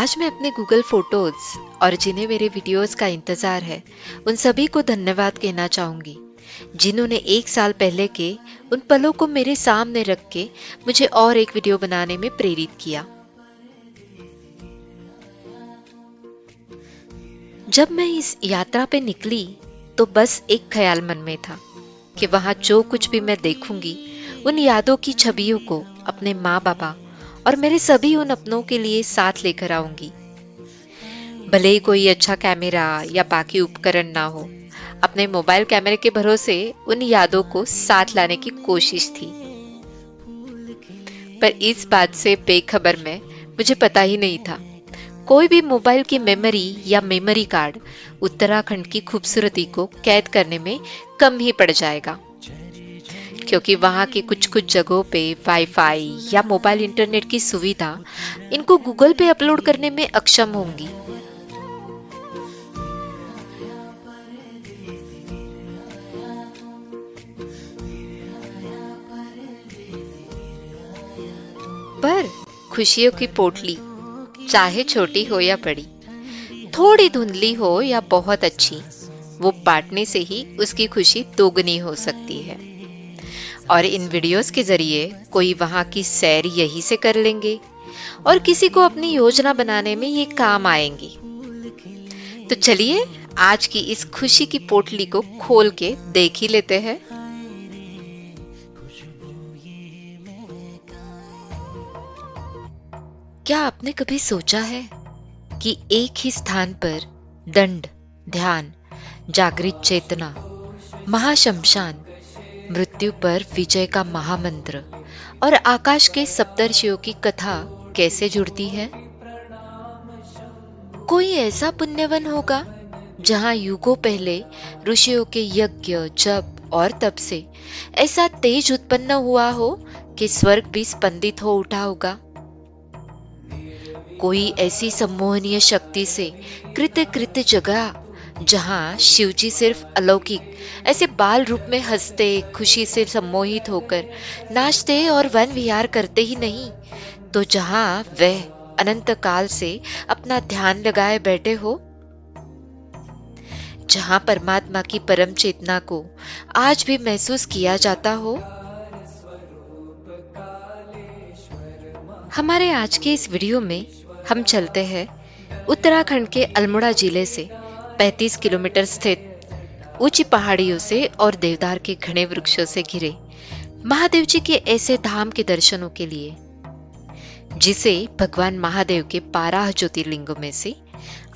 आज मैं अपने गूगल फोटोज और जिन्हें मेरे वीडियोस का इंतजार है, उन सभी को धन्यवाद कहना चाहूंगी, जिन्होंने 1 साल पहले के उन पलों को मेरे सामने रख के मुझे और एक वीडियो बनाने में प्रेरित किया। जब मैं इस यात्रा पे निकली तो बस एक ख्याल मन में था कि वहां जो कुछ भी मैं देखूंगी, उन यादों की छवियों को अपने माँ बाबा और मेरे सभी उन अपनों के लिए साथ लेकर आऊंगी। भले ही कोई अच्छा कैमरा या बाकी उपकरण ना हो, अपने मोबाइल कैमरे के भरोसे उन यादों को साथ लाने की कोशिश थी। पर इस बात से बेखबर में मुझे पता ही नहीं था, कोई भी मोबाइल की मेमोरी या मेमोरी कार्ड उत्तराखंड की खूबसूरती को कैद करने में कम ही पड़ जाएगा, क्योंकि वहां के कुछ कुछ जगहों पे वाईफाई या मोबाइल इंटरनेट की सुविधा इनको गूगल पे अपलोड करने में अक्षम होंगी। पर खुशियों की पोटली, चाहे छोटी हो या बड़ी, थोड़ी धुंधली हो या बहुत अच्छी, वो बांटने से ही उसकी खुशी दोगुनी हो सकती है। और इन वीडियोस के जरिए कोई वहां की सैर यही से कर लेंगे और किसी को अपनी योजना बनाने में ये काम आएंगी। तो चलिए आज की इस खुशी की पोटली को खोल के देख ही लेते हैं। क्या आपने कभी सोचा है कि एक ही स्थान पर दंड, ध्यान, जागृत चेतना, महाशमशान, मृत्यु पर विजय का महामंत्र और आकाश के सप्तर्षियों की कथा कैसे जुड़ती है? कोई ऐसा पुण्यवन होगा जहां युगों पहले ऋषियों के यज्ञ, जप और तप से ऐसा तेज उत्पन्न हुआ हो कि स्वर्ग भी स्पंदित हो उठा होगा। कोई ऐसी सम्मोहनीय शक्ति से कृत्य कृत्य जगह जहां शिवजी सिर्फ अलौकिक ऐसे बाल रूप में हंसते, खुशी से सम्मोहित होकर नाचते और वन विहार करते ही नहीं, तो जहां वह अनंत काल से अपना ध्यान लगाए बैठे हो, जहां परमात्मा की परम चेतना को आज भी महसूस किया जाता हो। हमारे आज के इस वीडियो में हम चलते हैं उत्तराखंड के अल्मोड़ा जिले से 35 किलोमीटर स्थित ऊंची पहाड़ियों से और देवदार के घने वृक्षों से घिरे महादेव जी के ऐसे धाम के दर्शनों के लिए, जिसे भगवान महादेव के 12 ज्योतिर्लिंगों में से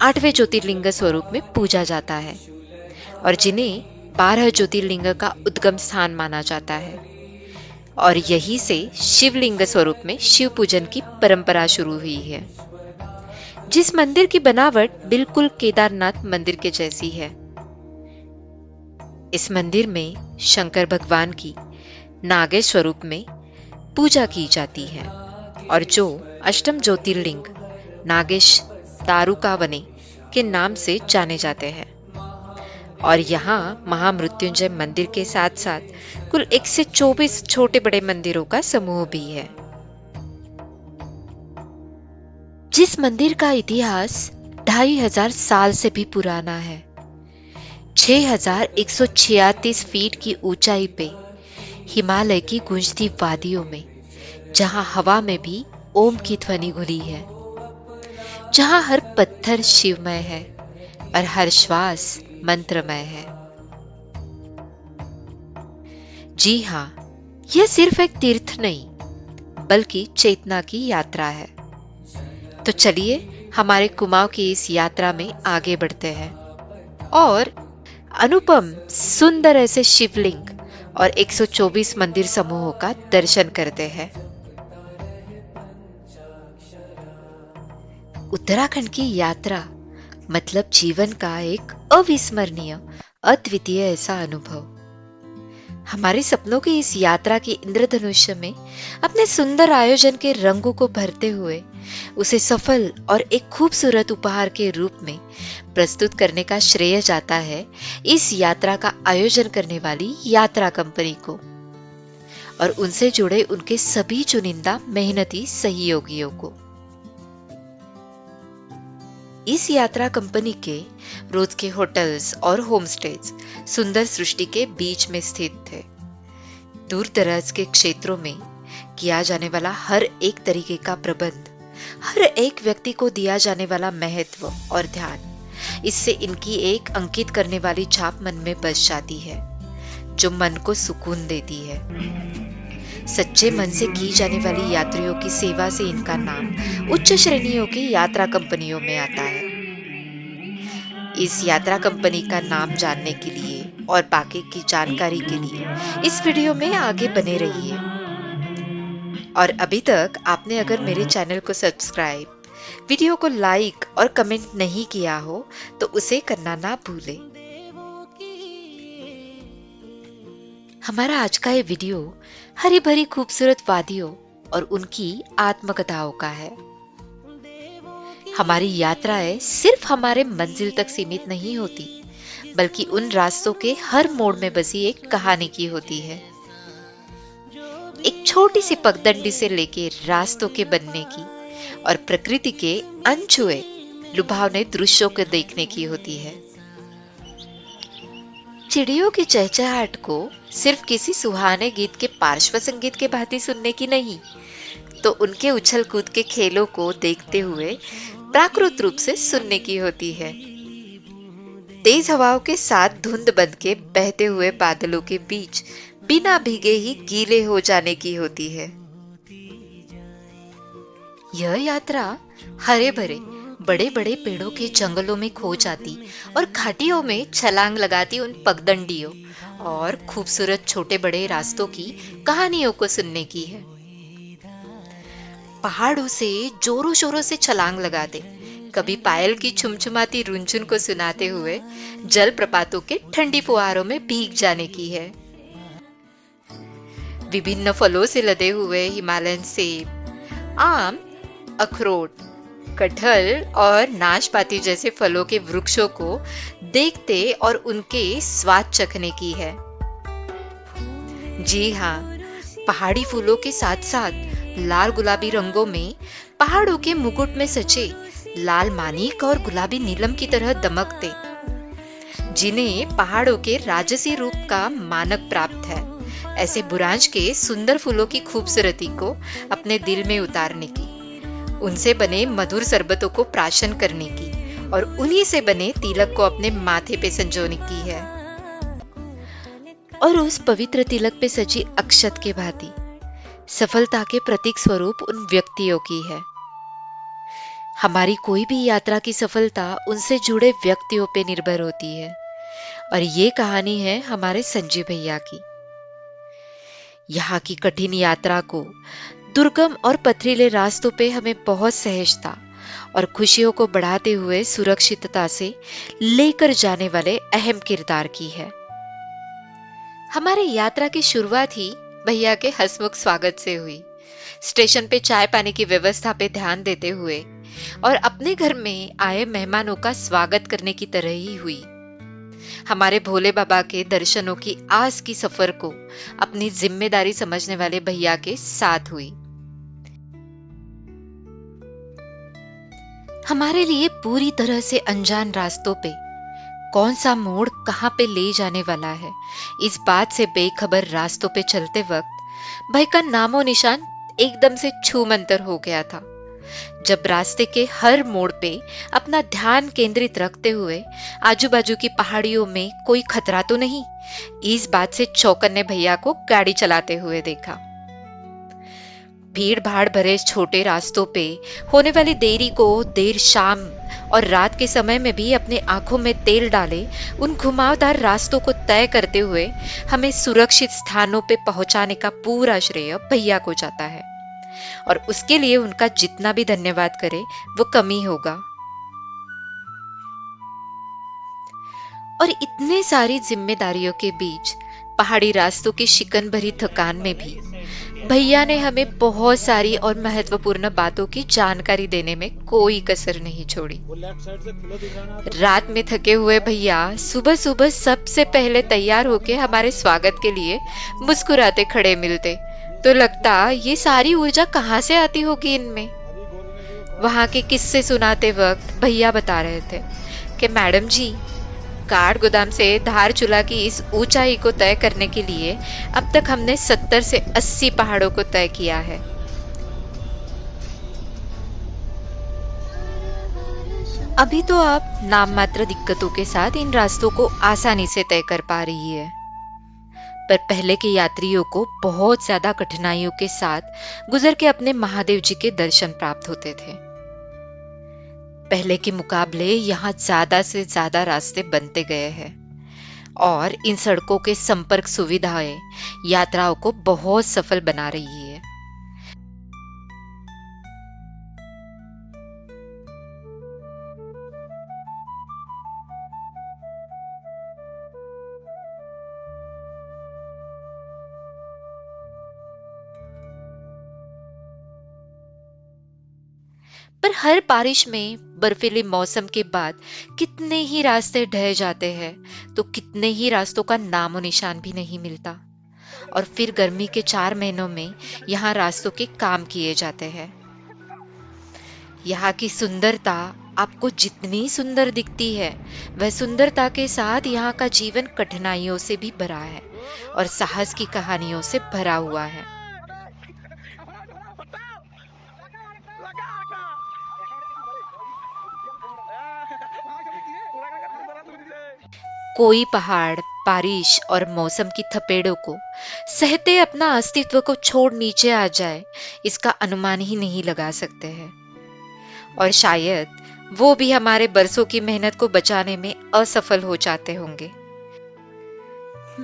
8वें ज्योतिर्लिंग स्वरूप में पूजा जाता है और जिन्हें 12 ज्योतिर्लिंग का उद्गम स्थान माना जाता है। और यही से शिवलिंग स्वरूप में शिव पूजन की परंपरा शुरू हुई है, जिस मंदिर की बनावट बिल्कुल केदारनाथ मंदिर के जैसी है। इस मंदिर में शंकर भगवान की नागेश स्वरूप में पूजा की जाती है और जो अष्टम ज्योतिर्लिंग नागेश दारुकावने के नाम से जाने जाते हैं। और यहाँ महामृत्युंजय मंदिर के साथ साथ कुल 124 छोटे बड़े मंदिरों का समूह भी है। जिस मंदिर का इतिहास 2500 साल से भी पुराना है, 6136 फीट की ऊंचाई पे हिमालय की गूंजती वादियों में, जहां हवा में भी ओम की ध्वनि घुली है, जहां हर पत्थर शिवमय है और हर श्वास मंत्रमय है। जी हाँ, यह सिर्फ एक तीर्थ नहीं बल्कि चेतना की यात्रा है। तो चलिए हमारे कुमाऊं की इस यात्रा में आगे बढ़ते हैं और अनुपम सुंदर ऐसे शिवलिंग और 124 मंदिर समूहों का दर्शन करते हैं। उत्तराखंड की यात्रा मतलब जीवन का एक अविस्मरणीय, अद्वितीय ऐसा अनुभव। हमारे सपनों की इस यात्रा की इंद्रधनुष्य में अपने सुंदर आयोजन के रंगों को भरते हुए उसे सफल और एक खूबसूरत उपहार के रूप में प्रस्तुत करने का श्रेय जाता है इस यात्रा का आयोजन करने वाली यात्रा कंपनी को और उनसे जुड़े उनके सभी चुनिंदा मेहनती सहयोगियों को। इस यात्रा कंपनी के रोज के होटल्स और होमस्टेज सुंदर सृष्टि के बीच में स्थित थे। दूर दराज के क्षेत्रों में किया जाने वाला हर एक तरीके का प्रबंध, हर एक व्यक्ति को दिया जाने वाला महत्व और ध्यान, इससे इनकी एक अंकित करने वाली छाप मन में बस जाती है, जो मन को सुकून देती है। सच्चे मन से की जाने वाली यात्रियों की सेवा से इनका नाम उच्च श्रेणियों की यात्रा कंपनियों में आता है। इस यात्रा कंपनी का नाम जानने के लिए और बाकी की जानकारी के लिए इस वीडियो में आगे बने रहिए। और अभी तक आपने अगर मेरे चैनल को सब्सक्राइब, वीडियो को लाइक और कमेंट नहीं किया हो तो उसे करना ना भूलें। हमारा आज का ये वीडियो हरी भरी खूबसूरत वादियों और उनकी आत्मकथाओं का है। हमारी यात्राएं सिर्फ हमारे मंजिल तक सीमित नहीं होती, बल्कि उन रास्तों के हर मोड़ में बसी एक कहानी की होती है। एक छोटी सी पगडंडी से लेके रास्तों के बनने की और प्रकृति के अनछुए लुभावने दृश्यों को देखने की होती है। चिड़ियों की चहचहाहट को सिर्फ किसी सुहाने गीत के पार्श्व संगीत के भांति सुनने की नहीं, तो उनके उछल कूद के खेलों को देखते हुए प्राकृत रूप से सुनने की होती है। तेज हवाओं के साथ धुंध बंध के बहते हुए बादलों के बीच बिना भीगे ही गीले हो जाने की होती है। यह यात्रा हरे भरे बड़े बड़े पेड़ों के जंगलों में खो जाती और घाटियों में छलांग लगाती उन पगडंडियों और खूबसूरत छोटे बड़े रास्तों की कहानियों को सुनने की है। पहाड़ों से जोरों शोरों से छलांग लगाते, कभी पायल की छुमछुमाती रुनझुन को सुनाते हुए जल प्रपातों के ठंडी फुहारों में भीग जाने की है। विभिन्न फलों से लदे हुए हिमालयन सेब, आम, अखरोट, कटहल और नाशपाती जैसे फलों के वृक्षों को देखते और उनके स्वाद चखने की है। जी हाँ, पहाड़ी फूलों के साथ साथ लाल गुलाबी रंगों में पहाड़ों के मुकुट में सचे लाल मानिक और गुलाबी नीलम की तरह दमकते, जिन्हें पहाड़ों के राजसी रूप का मानक प्राप्त है, ऐसे बुरांश के सुंदर फूलों की खूबसूरती को अपने दिल में उतारने की, उनसे बने मधुर शरबतों को प्राशन करने की और उन्हीं से बने तिलक को अपने माथे पे संजोने की है। और उस पवित्र तिलक पे सजी अक्षत के भांति सफलता के प्रतीक स्वरूप उन व्यक्तियों की है। हमारी कोई भी यात्रा की सफलता उनसे जुड़े व्यक्तियों पे निर्भर होती है, और ये कहानी है हमारे संजय भैया की। यहाँ की कठिन यात्रा को दुर्गम और पथरीले रास्तों पे हमें बहुत सहजता और खुशियों को बढ़ाते हुए सुरक्षितता से लेकर जाने वाले अहम किरदार की है। हमारी यात्रा की शुरुआत ही भैया के हंसमुख स्वागत से हुई। स्टेशन पे चाय पानी की व्यवस्था पे ध्यान देते हुए और अपने घर में आए मेहमानों का स्वागत करने की तरह ही हुई। हमारे भोले बाबा के दर्शनों की आस की सफर को अपनी जिम्मेदारी समझने वाले भैया के साथ हुई। हमारे लिए पूरी तरह से अनजान रास्तों पे कौन सा मोड़ कहां पे ले जाने वाला है, इस बात से बेखबर रास्तों पे चलते वक्त भाई का नामो निशान एकदम से छूमंतर हो गया था। जब रास्ते के हर मोड़ पे अपना ध्यान केंद्रित रखते हुए आजू बाजू की पहाड़ियों में कोई खतरा तो नहीं, इस बात से चौकन्ने भैया को गाड़ी चलाते हुए देखा। भीड़ भाड़ भरे छोटे रास्तों पे होने वाली देरी को देर शाम और रात के समय में भी अपने आंखों में तेल डाले उन घुमावदार रास्तों को तय करते हुए हमें सुरक्षित स्थानों पे पहुंचाने का पूरा श्रेय भैया को जाता है, और उसके लिए उनका जितना भी धन्यवाद करे वो कम ही होगा। और इतने सारी जिम्मेदारियों के बीच पहाड़ी रास्तों की शिकन भरी थकान में भी भैया ने हमें बहुत सारी और महत्वपूर्ण बातों की जानकारी देने में कोई कसर नहीं छोड़ी। रात में थके हुए भैया सुबह सुबह सबसे पहले तैयार होके हमारे स्वागत के लिए मुस्कुराते खड़े मिलते, तो लगता ये सारी ऊर्जा कहाँ से आती होगी इनमें। वहां के किस्से सुनाते वक्त भैया बता रहे थे कि मैडम जी, काठ गोदाम से धारचूला की इस ऊंचाई को तय करने के लिए अब तक हमने 70 से 80 पहाड़ों को तय किया है। अभी तो आप नाम मात्र दिक्कतों के साथ इन रास्तों को आसानी से तय कर पा रही है, पर पहले के यात्रियों को बहुत ज्यादा कठिनाइयों के साथ गुजर के अपने महादेव जी के दर्शन प्राप्त होते थे। पहले के मुकाबले यहाँ ज्यादा से ज्यादा रास्ते बनते गए हैं और इन सड़कों के संपर्क सुविधाएं यात्राओं को बहुत सफल बना रही है। पर हर बारिश में बर्फीले मौसम के बाद कितने ही रास्ते ढह जाते हैं, तो कितने ही रास्तों का नामो निशान भी नहीं मिलता। और फिर गर्मी के 4 महीनों में यहाँ रास्तों के काम किए जाते हैं। यहाँ की सुंदरता आपको जितनी सुंदर दिखती है, वह सुंदरता के साथ यहाँ का जीवन कठिनाइयों से भी भरा है और साहस की कहानियों से भरा हुआ है। कोई पहाड़ बारिश और मौसम की थपेड़ों को सहते अपना अस्तित्व को छोड़ नीचे आ जाए, इसका अनुमान ही नहीं लगा सकते हैं। और शायद वो भी हमारे बरसों की मेहनत को बचाने में असफल हो जाते होंगे।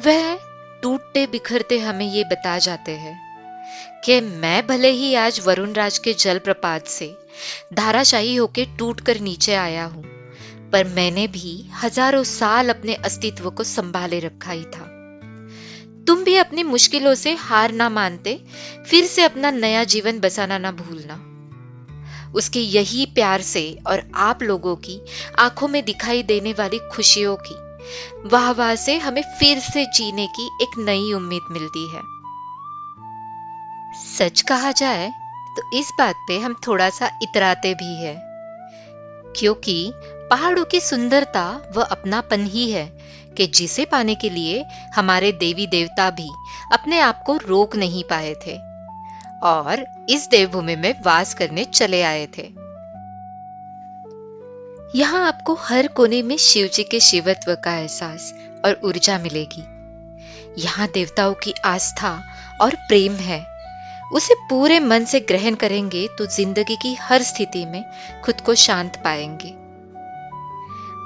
वह टूटते बिखरते हमें ये बता जाते हैं कि मैं भले ही आज वरुण राज के जलप्रपात से धाराशायी होके टूटकर नीचे आया हूं, पर मैंने भी हजारों साल अपने अस्तित्व को संभाले रखा ही था। तुम भी अपनी मुश्किलों से हार ना मानते, फिर से अपना नया जीवन बसाना ना भूलना। उसके यही प्यार से और आप लोगों की आंखों में दिखाई देने वाली खुशियों की वाह-वाह से हमें फिर से जीने की एक नई उम्मीद मिलती है। सच कहा जाए तो इस बात पे हम थोड़ा सा इतराते भी हैं, क्योंकि पहाड़ों की सुंदरता वह अपनापन ही है कि जिसे पाने के लिए हमारे देवी देवता भी अपने आप को रोक नहीं पाए थे और इस देवभूमि में वास करने चले आए थे। यहाँ आपको हर कोने में शिव जी के शिवत्व का एहसास और ऊर्जा मिलेगी। यहाँ देवताओं की आस्था और प्रेम है। उसे पूरे मन से ग्रहण करेंगे तो जिंदगी की हर स्थिति में खुद को शांत पाएंगे।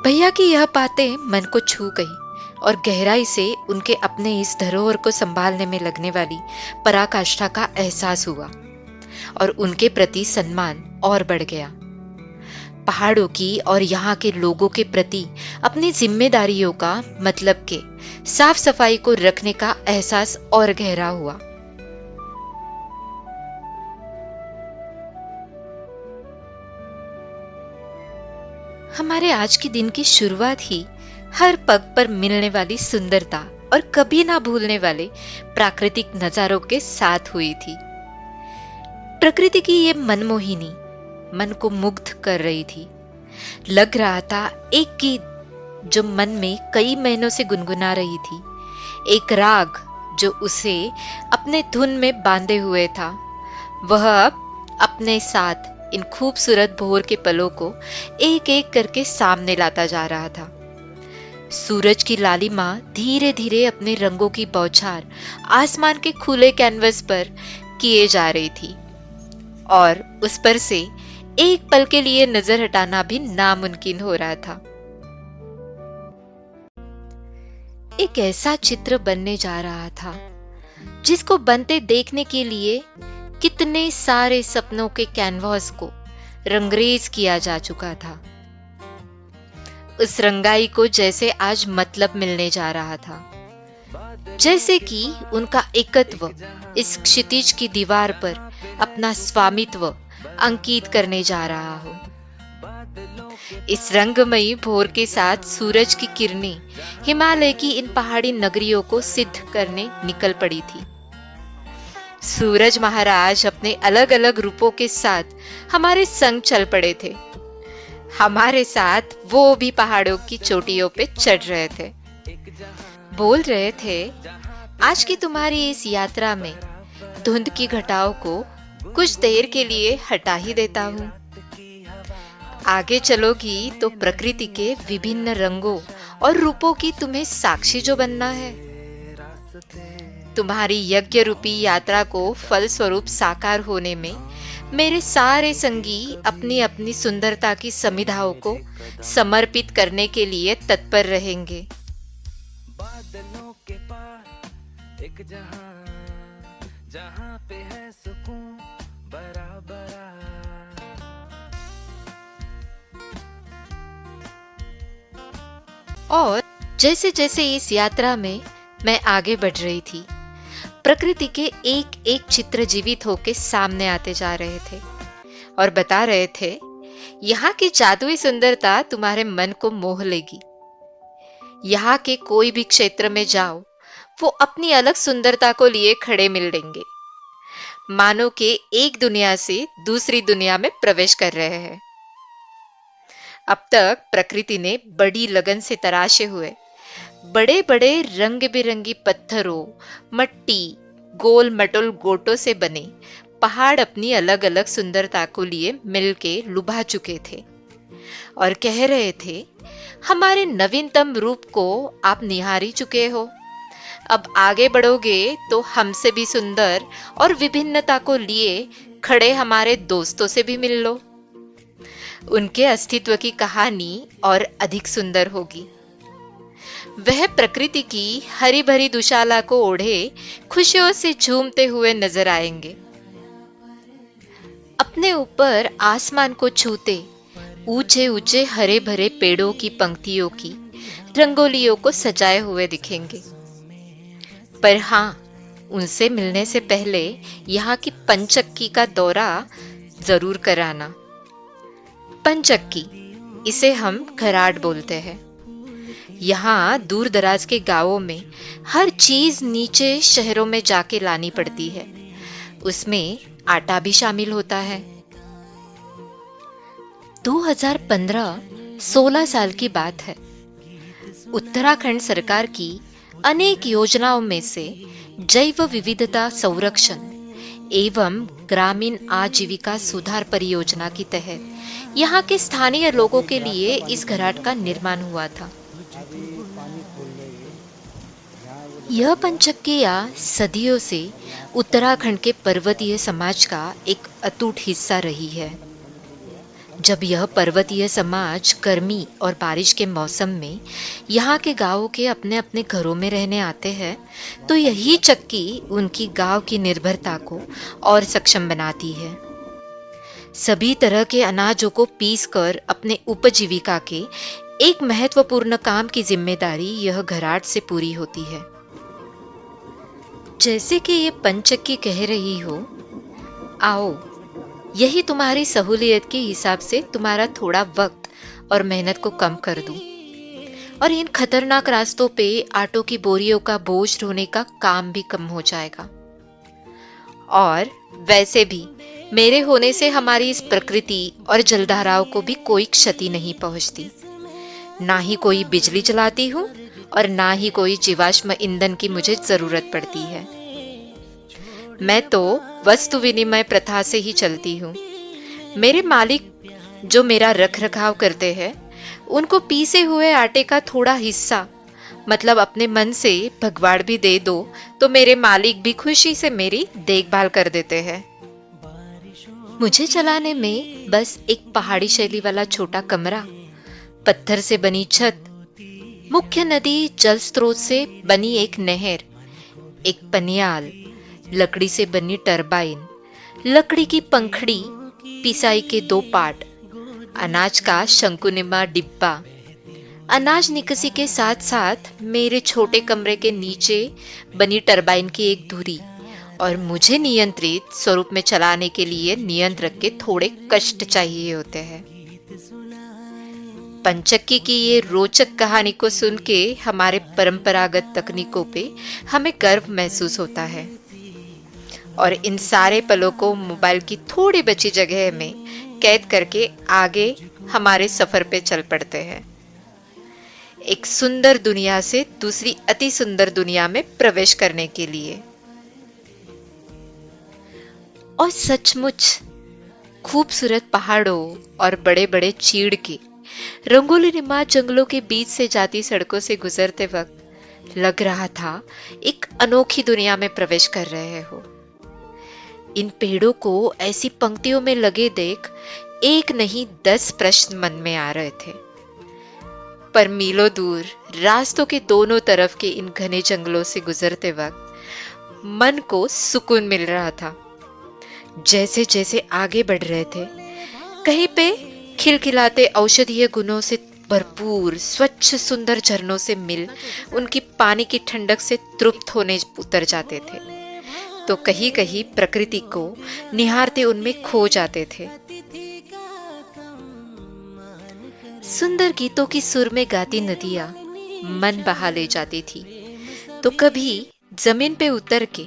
भैया की यह बातें मन को छू गई और गहराई से उनके अपने इस धरोहर को संभालने में लगने वाली पराकाष्ठा का एहसास हुआ और उनके प्रति सम्मान और बढ़ गया। पहाड़ों की और यहाँ के लोगों के प्रति अपनी जिम्मेदारियों का मतलब के साफ सफाई को रखने का एहसास और गहरा हुआ। हमारे आज के दिन की शुरुआत ही हर पग पर मिलने वाली सुंदरता और कभी ना भूलने वाले प्राकृतिक नजारों के साथ हुई थी। प्रकृति की ये मनमोहिनी मन को मुग्ध कर रही थी। लग रहा था एक गीत जो मन में कई महीनों से गुनगुना रही थी, एक राग जो उसे अपने धुन में बांधे हुए था, वह अब अपने साथ इन खूबसूरत भोर के पलों को एक एक करके सामने लाता जा रहा था। सूरज की लालिमा धीरे धीरे अपने रंगों की बौछार आसमान के खुले कैनवस पर किए जा रही थी और उस पर से एक पल के लिए नजर हटाना भी नामुमकिन हो रहा था। एक ऐसा चित्र बनने जा रहा था जिसको बनते देखने के लिए कितने सारे सपनों के कैनवास को रंगरेज किया जा चुका था। उस रंगाई को जैसे आज मतलब मिलने जा रहा था, जैसे कि उनका एकत्व इस क्षितिज की दीवार पर अपना स्वामित्व अंकित करने जा रहा हो। इस रंगमयी भोर के साथ सूरज की किरणें हिमालय की इन पहाड़ी नगरियों को सिद्ध करने निकल पड़ी थी। सूरज महाराज अपने अलग अलग रूपों के साथ हमारे संग चल पड़े थे। हमारे साथ वो भी पहाड़ों की चोटियों पे चढ़ रहे थे। बोल रहे थे, आज की तुम्हारी इस यात्रा में धुंध की घटाओं को कुछ देर के लिए हटा ही देता हूँ। आगे चलोगी तो प्रकृति के विभिन्न रंगों और रूपों की तुम्हें साक्षी जो बनना है। तुम्हारी यज्ञ रूपी यात्रा को फल स्वरूप साकार होने में मेरे सारे संगी अपनी अपनी सुंदरता की समिधाओं को समर्पित करने के लिए तत्पर रहेंगे। बादलों के पार एक जहां, जहां पे है सुकून बराबर। और जैसे जैसे इस यात्रा में मैं आगे बढ़ रही थी, प्रकृति के एक एक चित्र जीवित होके सामने आते जा रहे थे और बता रहे थे, यहाँ की जादुई सुंदरता तुम्हारे मन को मोह लेगी। यहाँ के कोई भी क्षेत्र में जाओ, वो अपनी अलग सुंदरता को लिए खड़े मिलेंगे, मानो के एक दुनिया से दूसरी दुनिया में प्रवेश कर रहे हैं। अब तक प्रकृति ने बड़ी लगन से तराशे हुए बड़े बड़े रंग बिरंगी पत्थरों, मट्टी, गोल मटोल गोटों से बने पहाड़ अपनी अलग अलग सुंदरता को लिए मिलके लुभा चुके थे और कह रहे थे, हमारे नवीनतम रूप को आप निहारी चुके हो। अब आगे बढ़ोगे तो हमसे भी सुंदर और विभिन्नता को लिए खड़े हमारे दोस्तों से भी मिल लो। उनके अस्तित्व की कहानी और अधिक सुंदर होगी। वह प्रकृति की हरी भरी दुशाला को ओढ़े खुशियों से झूमते हुए नजर आएंगे। अपने ऊपर आसमान को छूते ऊंचे ऊंचे हरे भरे पेड़ों की पंक्तियों की रंगोलियों को सजाए हुए दिखेंगे। पर हाँ, उनसे मिलने से पहले यहाँ की पंचक्की का दौरा जरूर कराना। पंचक्की, इसे हम घराट बोलते हैं। यहाँ दूर दराज के गांवों में हर चीज नीचे शहरों में जाके लानी पड़ती है। उसमें आटा भी शामिल होता है। 2015 16 साल की बात है। उत्तराखंड सरकार की अनेक योजनाओं में से जैव विविधता संरक्षण एवं ग्रामीण आजीविका सुधार परियोजना के तहत यहाँ के स्थानीय लोगों के लिए इस घराट का निर्माण हुआ था। यह पंचक्किया सदियों से उत्तराखंड के पर्वतीय समाज का एक अटूट हिस्सा रही है। जब यह पर्वतीय समाज गर्मी और बारिश के मौसम में यहाँ के गांवों के अपने अपने घरों में रहने आते हैं, तो यही चक्की उनकी गांव की निर्भरता को और सक्षम बनाती है। सभी तरह के अनाजों को पीसकर अपने उपजीविका के एक महत्वपूर्ण काम की जिम्मेदारी यह घराट से पूरी होती है। जैसे कि ये पंचक्की कह रही हो, आओ यही तुम्हारी सहूलियत के हिसाब से तुम्हारा थोड़ा वक्त और मेहनत को कम कर दूं और इन खतरनाक रास्तों पे आटों की बोरियों का बोझ ढोने का काम भी कम हो जाएगा। और वैसे भी मेरे होने से हमारी इस प्रकृति और जलधाराओं को भी कोई क्षति नहीं पहुंचती। ना ही कोई बिजली चलाती हूँ और ना ही कोई जीवाश्म ईंधन की मुझे जरूरत पड़ती है। मैं तो वस्तु विनिमय प्रथा से ही चलती हूँ। मेरे मालिक जो मेरा रख रखाव करते हैं, उनको पीसे हुए आटे का थोड़ा हिस्सा, मतलब अपने मन से भगवाड़ भी दे दो तो मेरे मालिक भी खुशी से मेरी देखभाल कर देते हैं। मुझे चलाने में बस एक पहाड़ी शैली वाला छोटा कमरा, पत्थर से बनी छत, मुख्य नदी जल स्रोत से बनी एक नहर, एक पनियाल, लकड़ी से बनी टरबाइन, लकड़ी की पंखड़ी, पिसाई के 2 पाट, अनाज का शंकुनिमा डिब्बा, अनाज निकासी के साथ साथ मेरे छोटे कमरे के नीचे बनी टरबाइन की एक धुरी और मुझे नियंत्रित स्वरूप में चलाने के लिए नियंत्रक के थोड़े कष्ट चाहिए होते हैं। पंचक्की की ये रोचक कहानी को सुन के हमारे परंपरागत तकनीकों पे हमें गर्व महसूस होता है। और इन सारे पलों को मोबाइल की थोड़ी बची जगह में कैद करके आगे हमारे सफर पे चल पड़ते हैं, एक सुंदर दुनिया से दूसरी अति सुंदर दुनिया में प्रवेश करने के लिए। और सचमुच खूबसूरत पहाड़ों और बड़े बड़े चीड़ के रंगोली नुमा जंगलों के बीच से जाती सड़कों से गुजरते वक्त लग रहा था एक अनोखी दुनिया में प्रवेश कर रहे हो। इन पेड़ों को ऐसी पंक्तियों में लगे देख एक नहीं 10 प्रश्न मन में आ रहे थे। पर मीलों दूर रास्तों के दोनों तरफ के इन घने जंगलों से गुजरते वक्त मन को सुकून मिल रहा था। जैसे जैसे आगे बढ़ रहे थे, कहीं पे खिलखिलाते औषधीय गुणों से भरपूर स्वच्छ सुंदर झरनों से मिल उनकी पानी की ठंडक से तृप्त होने उतर जाते थे, तो कहीं कहीं प्रकृति को निहारते उनमें खो जाते थे। सुंदर गीतों की सुर में गाती नदियां मन बहा ले जाती थी, तो कभी जमीन पे उतर के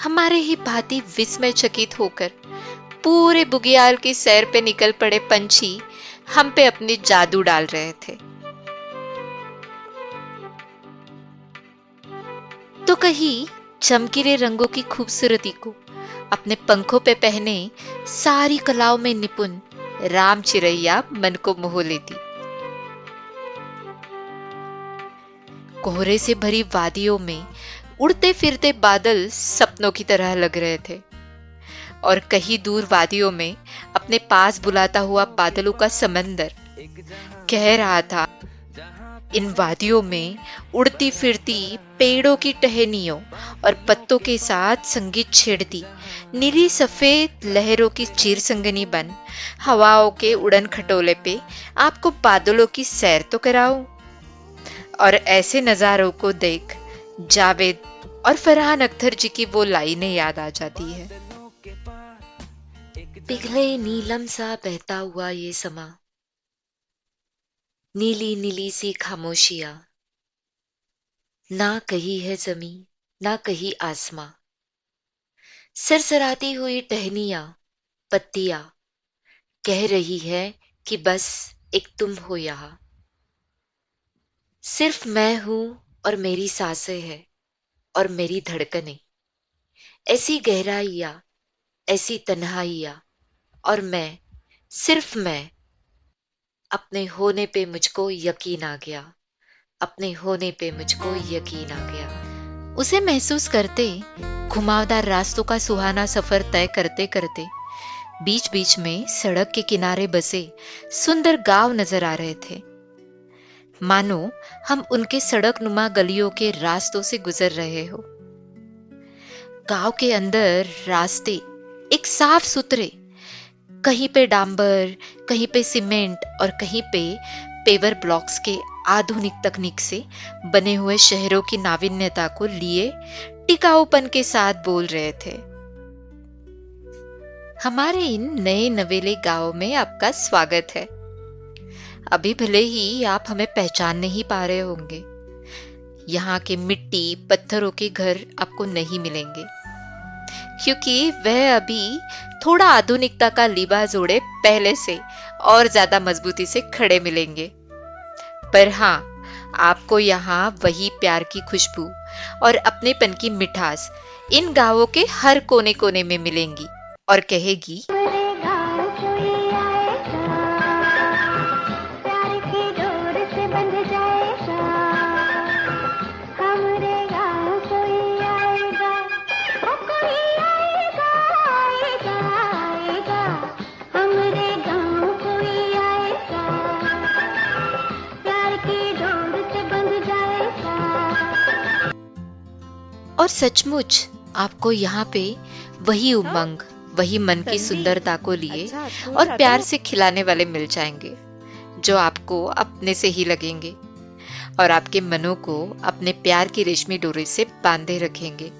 हमारे ही भांति विस्मय चकित होकर पूरे बुग्याल की सैर पे निकल पड़े पंछी हम पे अपने जादू डाल रहे थे। तो कहीं चमकीले रंगों की खूबसूरती को अपने पंखों पे पहने सारी कलाओं में निपुण राम चिरैया मन को मोह लेती। कोहरे से भरी वादियों में उड़ते फिरते बादल सपनों की तरह लग रहे थे, और कहीं दूर वादियों में अपने पास बुलाता हुआ बादलों का समंदर कह रहा था, इन वादियों में उड़ती फिरती पेड़ों की टहनियों और पत्तों के साथ संगीत छेड़ती नीली सफेद लहरों की चीरसंगनी बन हवाओं के उड़न खटोले पे आपको बादलों की सैर तो कराऊं। और ऐसे नजारों को देख जावेद और फरहान अख्तर जी की वो लाइनें याद आ जाती है। पिघले नीलम सा बहता हुआ ये समा, नीली नीली सी खामोशियां, ना कहीं है जमी ना कहीं आसमां, सरसराती हुई टहनियां पत्तियां कह रही है कि बस एक तुम हो यहां। सिर्फ मैं हूं और मेरी सांसें हैं और मेरी धड़कनें, ऐसी गहराइयां ऐसी तन्हाइयां, और मैं सिर्फ मैं। अपने होने पे मुझको यकीन आ गया, अपने होने पे मुझको यकीन आ गया। उसे महसूस करते घुमावदार रास्तों का सुहाना सफर तय करते करते बीच बीच में सड़क के किनारे बसे सुंदर गांव नजर आ रहे थे, मानो हम उनके सड़क नुमा गलियों के रास्तों से गुजर रहे हो। गांव के अंदर रास्ते एक साफ सुथरे, कहीं पे डांबर, कहीं पे सीमेंट और कहीं पे पेवर ब्लॉक्स के आधुनिक तकनीक से बने हुए शहरों की नावीन्यता को लिए टिकाऊपन के साथ बोल रहे थे। हमारे इन नए नवेले गांव में आपका स्वागत है। अभी भले ही आप हमें पहचान नहीं पा रहे होंगे, यहाँ के मिट्टी पत्थरों के घर आपको नहीं मिलेंगे, क्योंकि वह अभी थोड़ा आधुनिकता का लिबास जोड़े पहले से और ज्यादा मजबूती से खड़े मिलेंगे। पर हाँ, आपको यहाँ वही प्यार की खुशबू और अपनेपन की मिठास इन गांवों के हर कोने कोने में मिलेंगी और कहेगी, और सचमुच आपको यहाँ पे वही उमंग, वही मन की सुंदरता को लिए और प्यार से खिलाने वाले मिल जाएंगे, जो आपको अपने से ही लगेंगे और आपके मनों को अपने प्यार की रेशमी डोरी से बांधे रखेंगे।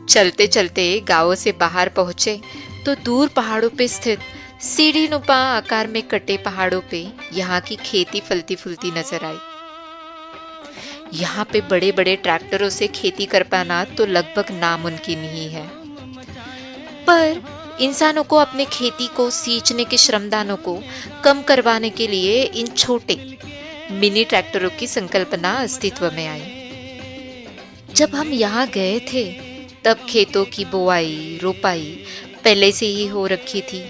चलते चलते गांवों से बाहर पहुंचे तो दूर पहाड़ों पे स्थित सीढ़ी नुमा आकार में कटे पहाड़ों पे यहाँ की खेती फलती फूलती नजर आई। यहाँ पे बड़े बड़े ट्रैक्टरों से खेती कर पाना तो लगभग नामुमकिन ही है। पर इंसानों को अपने खेती को सींचने के श्रमदानों को कम करवाने के लिए इन छोटे मिनी ट्रैक्टरों की संकल्पना अस्तित्व में आई। जब हम यहाँ गए थे तब खेतों की बुआई रोपाई पहले से ही हो रखी थी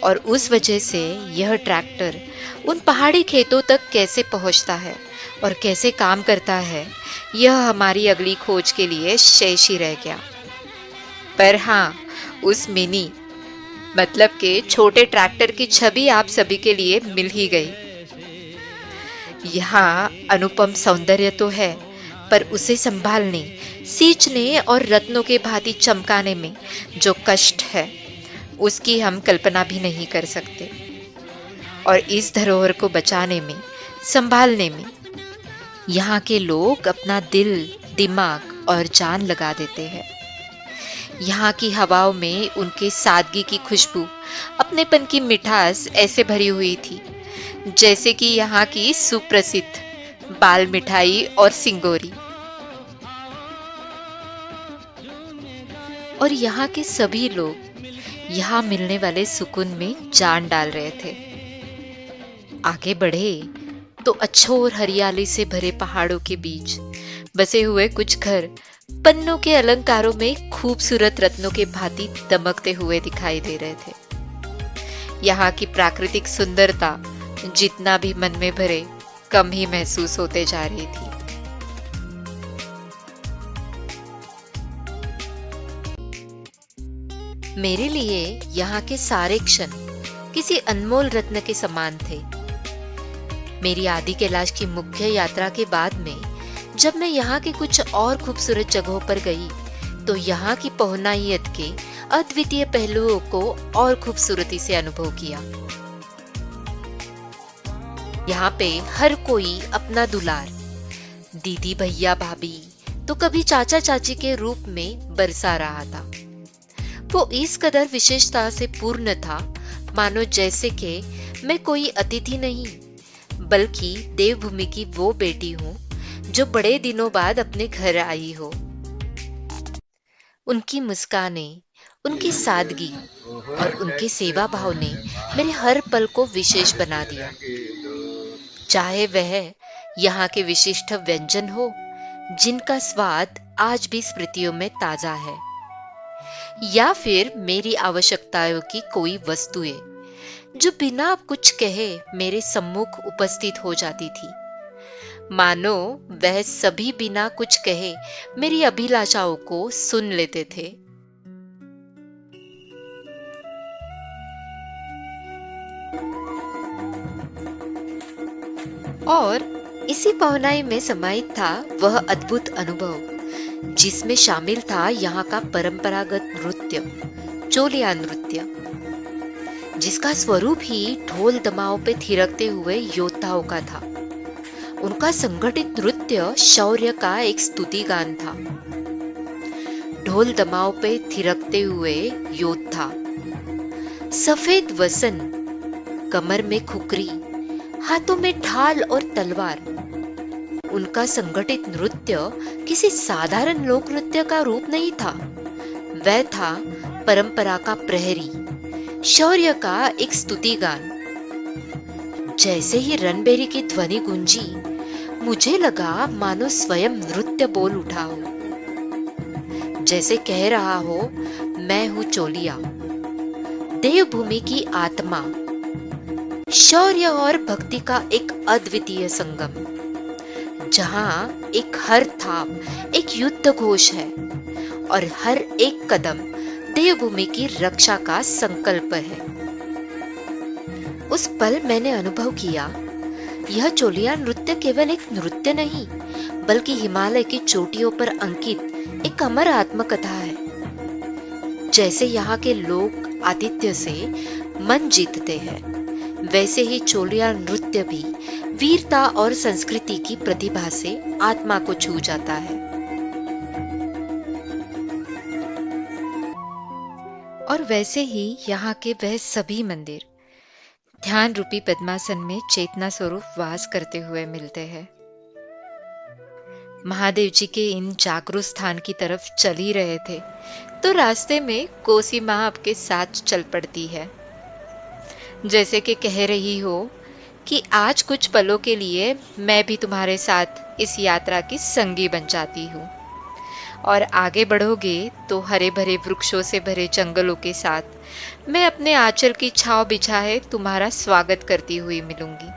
और उस वजह से यह ट्रैक्टर उन पहाड़ी खेतों तक कैसे पहुंचता है और कैसे काम करता है, यह हमारी अगली खोज के लिए शेष ही रह गया। पर हाँ, उस मिनी मतलब के छोटे ट्रैक्टर की छवि आप सभी के लिए मिल ही गई। यहाँ अनुपम सौंदर्य तो है, पर उसे संभालने, सींचने और रत्नों के भांति चमकाने में जो कष्ट है, उसकी हम कल्पना भी नहीं कर सकते। और इस धरोहर को बचाने में, संभालने में यहाँ के लोग अपना दिल, दिमाग और जान लगा देते हैं। यहाँ की हवाओं में उनके सादगी की खुशबू, अपनेपन की मिठास ऐसे भरी हुई थी जैसे कि यहाँ की सुप्रसिद्ध बाल मिठाई और सिंगोरी। और यहाँ के सभी लोग यहाँ मिलने वाले सुकून में जान डाल रहे थे। आगे बढ़े तो अच्छोर हरियाली से भरे पहाड़ों के बीच बसे हुए कुछ घर पन्नों के अलंकारों में खूबसूरत रत्नों के भांति दमकते हुए दिखाई दे रहे थे। यहाँ की प्राकृतिक सुंदरता जितना भी मन में भरे, कम ही महसूस होते जा रही थी। मेरे लिए यहाँ के सारे क्षण किसी अनमोल रत्न के समान थे। मेरी आदि कैलाश की मुख्य यात्रा के बाद में जब मैं यहाँ के कुछ और खूबसूरत जगहों पर गई तो यहाँ की पौनाहियत के अद्वितीय पहलुओं को और खूबसूरती से अनुभव किया। यहाँ पे हर कोई अपना दुलार, दीदी भैया भाभी तो कभी चाचा चाची के रूप में बरसा रहा था। वो इस कदर विशेषता से पूर्ण था मानो जैसे कि मैं कोई अतिथि नहीं बल्कि देवभूमि की वो बेटी हूँ जो बड़े दिनों बाद अपने घर आई हो। उनकी मुस्कानें, उनकी सादगी और उनके सेवा भाव ने मेरे हर पल को विशेष बना दिया। चाहे वह यहाँ के विशिष्ट व्यंजन हो जिनका स्वाद आज भी स्मृतियों में ताजा है, या फिर मेरी आवश्यकताओं की कोई वस्तुएं जो बिना कुछ कहे मेरे सम्मुख उपस्थित हो जाती थी, मानो वह सभी बिना कुछ कहे मेरी अभिलाषाओं को सुन लेते थे। और इसी पहुनाई में समाहित था वह अद्भुत अनुभव जिसमें शामिल था यहाँ का परंपरागत नृत्य, चोलिया नृत्य, जिसका स्वरूप ही ढोल दमाओं पे थिरकते हुए योद्धाओं का था। उनका संगठित नृत्य शौर्य का एक स्तुति गान था। ढोल दमाओं पे थिरकते हुए योद्धा, सफेद वसन, कमर में खुकरी, हाथों में ढाल और तलवार। उनका संगठित नृत्य किसी साधारण लोक नृत्य का रूप नहीं था, वह था परंपरा का प्रहरी, शौर्य का एक स्तुति गान। जैसे ही रणबेरी की ध्वनि गूंजी, मुझे लगा मानो स्वयं नृत्य बोल उठा हो, जैसे कह रहा हो, मैं हूं चोलिया, देवभूमि की आत्मा, शौर्य और भक्ति का एक अद्वितीय संगम, जहां एक हर थाप एक युद्ध घोष है और हर एक कदम देवभूमि की रक्षा का संकल्प है। उस पल मैंने अनुभव किया, यह चोलिया नृत्य केवल एक नृत्य नहीं बल्कि हिमालय की चोटियों पर अंकित एक अमर आत्मकथा है। जैसे यहाँ के लोग आतिथ्य से मन जीतते हैं, वैसे ही चोलिया नृत्य भी वीरता और संस्कृति की प्रतिभा से आत्मा को छू जाता है। और वैसे ही यहाँ के वह सभी मंदिर ध्यान रूपी पद्मासन में चेतना स्वरूप वास करते हुए मिलते हैं। महादेव जी के इन जागरूक स्थान की तरफ चल ही रहे थे तो रास्ते में कोसी माँ आपके साथ चल पड़ती है, जैसे कि कह रही हो कि आज कुछ पलों के लिए मैं भी तुम्हारे साथ इस यात्रा की संगी बन जाती हूँ। और आगे बढ़ोगे तो हरे भरे वृक्षों से भरे जंगलों के साथ मैं अपने आंचल की छांव बिछाए तुम्हारा स्वागत करती हुई मिलूंगी।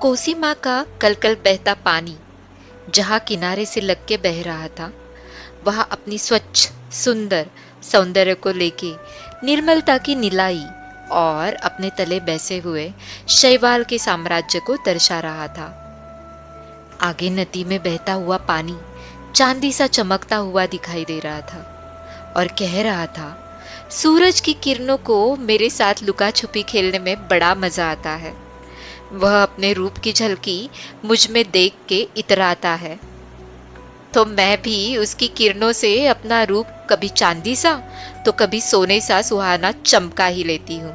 कोसी माँ का कलकल बहता पानी जहां किनारे से लग के बह रहा था, वहां अपनी स्वच्छ सुंदर सौंदर्य को लेके निर्मलता की निलाई और अपने तले बैसे हुए शैवाल के साम्राज्य को दर्शा रहा था। आगे नदी में बहता हुआ पानी चांदी सा चमकता हुआ दिखाई दे रहा था और कह रहा था, सूरज की किरणों को मेरे साथ लुका छुपी खेलने में बड़ा मजा आता है। वह अपने रूप की झलकी मुझ में देख के इतराता है, तो मैं भी उसकी किरणों से अपना रूप कभी चांदी सा तो कभी सोने सा सुहाना चमका ही लेती हूँ।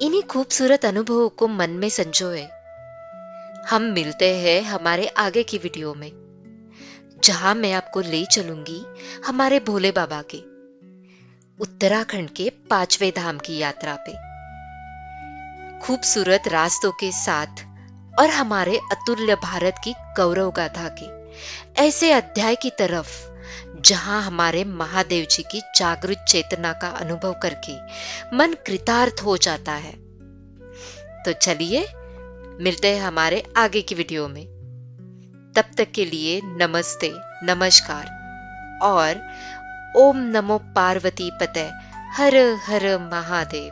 इन्हीं खूबसूरत अनुभवों को मन में संजोए हम मिलते हैं हमारे आगे की वीडियो में, जहां मैं आपको ले चलूंगी हमारे भोले बाबा के उत्तराखंड के 5वें धाम की यात्रा पे, खूबसूरत रास्तों के साथ और हमारे अतुल्य भारत की गौरव गाथा के ऐसे अध्याय की तरफ जहां हमारे महादेव जी की जागृत चेतना का अनुभव करके मन कृतार्थ हो जाता है। तो चलिए मिलते हैं हमारे आगे की वीडियो में। तब तक के लिए नमस्ते, नमस्कार और ओम नमो पार्वती पते, हर हर महादेव।